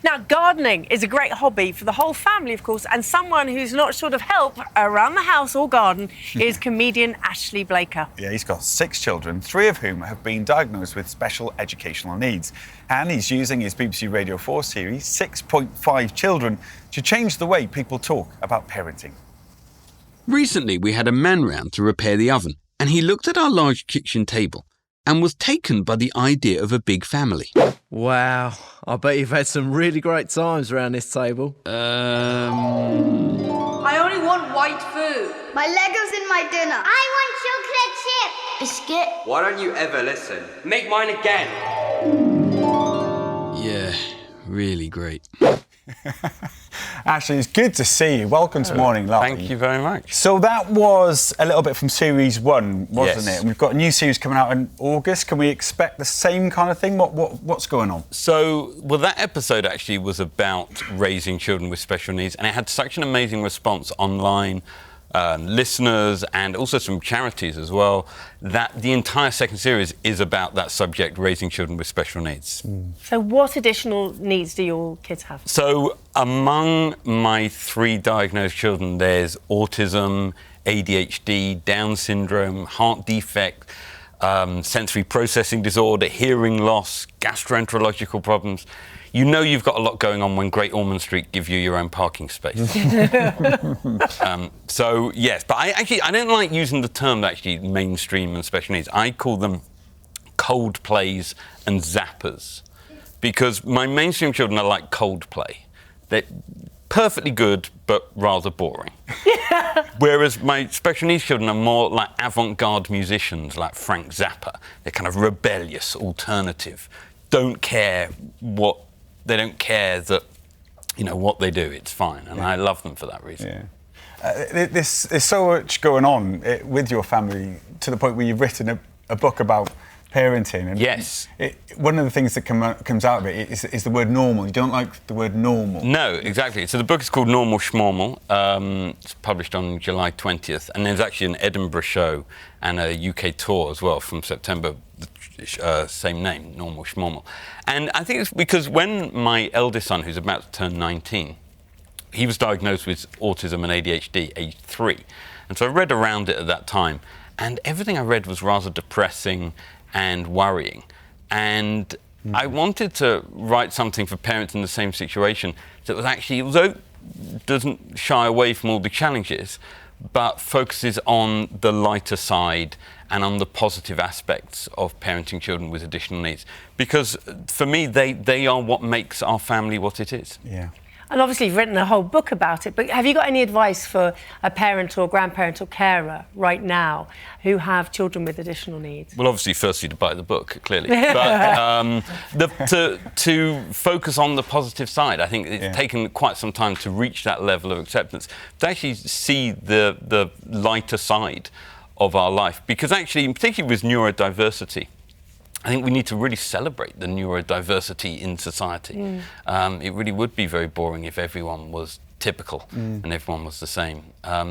Now, gardening is a great hobby for the whole family, of course, and someone who's not short of help around the house or garden is comedian Ashley Blaker. Yeah, he's got 6 children, 3 of whom have been diagnosed with special educational needs. And he's using his BBC Radio 4 series, 6.5 Children, to change the way people talk about parenting. Recently, we had a man round to repair the oven, and he looked at our large kitchen table and was taken by the idea of a big family. Wow, I bet you've had some really great times around this table. I only want white food. My Lego's in my dinner. I want chocolate chip. Biscuit. Why don't you ever listen? Make mine again. Yeah, really great. Ashley, it's good to see you. Welcome to Morning Live. Thank you very much. So that was a little bit from Series 1, wasn't Yes. it? And we've got a new series coming out in August. Can we expect the same kind of thing? What's going on? So, well, that episode actually was about raising children with special needs, and it had such an amazing response online, listeners, and also some charities as well, that the entire second series is about that subject, raising children with special needs. So what additional needs do your kids have? So, among my 3 diagnosed children, there's autism, ADHD, Down syndrome, heart defect, sensory processing disorder, hearing loss, gastroenterological problems. You know you've got a lot going on when Great Ormond Street give you your own parking space. So, yes, but I don't like using the term actually mainstream and special needs. I call them cold plays and zappers, because my mainstream children are like cold play. They're perfectly good, but rather boring. Whereas my special needs children are more like avant-garde musicians, like Frank Zappa. They're kind of rebellious, alternative, don't care that, you know, what they do, it's fine. And I love them for that reason. Yeah. There's so much going on with your family to the point where you've written a book about parenting. And yes. One of the things that comes out of it is the word normal. You don't like the word normal. No, exactly. So the book is called Normal Schmormal. It's published on July 20th. And there's actually an Edinburgh show and a UK tour as well from September, same name, Normal Schmormal. And I think it's because when my eldest son, who's about to turn 19, he was diagnosed with autism and ADHD, age 3. And so I read around it at that time. And everything I read was rather depressing and worrying. And I wanted to write something for parents in the same situation that was actually, although it doesn't shy away from all the challenges, but focuses on the lighter side and on the positive aspects of parenting children with additional needs. Because for me, they are what makes our family what it is. Yeah. And obviously you've written a whole book about it, but have you got any advice for a parent or grandparent or carer right now who have children with additional needs? Well, obviously, firstly, to buy the book, clearly. But to focus on the positive side. I think it's taken quite some time to reach that level of acceptance, to actually see the lighter side of our life. Because actually, particularly with neurodiversity, I think we need to really celebrate the neurodiversity in society. It really would be very boring if everyone was typical and everyone was the same.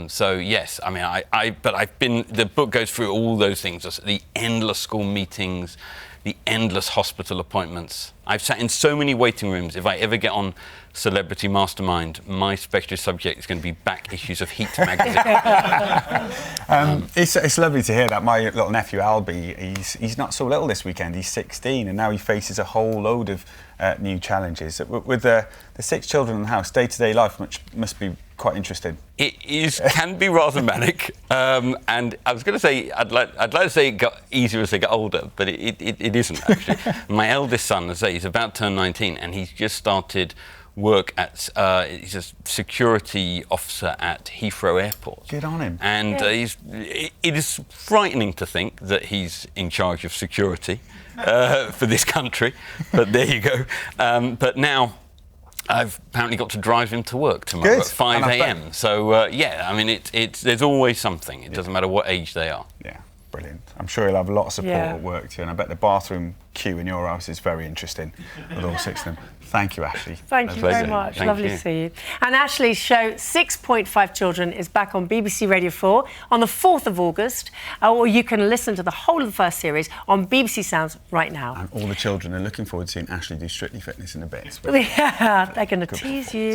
So yes, I mean, the book goes through all those things, the endless school meetings, the endless hospital appointments. I've sat in so many waiting rooms. If I ever get on Celebrity Mastermind, my specialist subject is going to be back issues of Heat magazine. It's lovely to hear that. My little nephew Albie, he's not so little this weekend. He's 16, and now he faces a whole load of new challenges. With the 6 children in the house, day-to-day life must be quite interesting. It can be rather manic, and I was going to say I'd like to say it got easier as they get older, but it isn't actually. My eldest son, as I say, he's about to turn 19, and he's just started work at he's a security officer at Heathrow Airport. Good on him. And it is frightening to think that he's in charge of security for this country, but there you go. But now I've apparently got to drive him to work tomorrow at 5 a.m. So, yeah, I mean, there's always something. It doesn't matter what age they are. Yeah, brilliant. brilliant. I'm sure he'll have a lot of support Yeah. at work too, and I bet the bathroom queue in your house is very interesting with all 6 of them. Thank you, Ashley. Thank you very much. Thank Lovely you. to see you. And Ashley's show 6.5 Children is back on BBC Radio 4 on the 4th of August, or you can listen to the whole of the first series on BBC Sounds right now. And all the children are looking forward to seeing Ashley do Strictly Fitness in a bit. Yeah, they're going to tease you.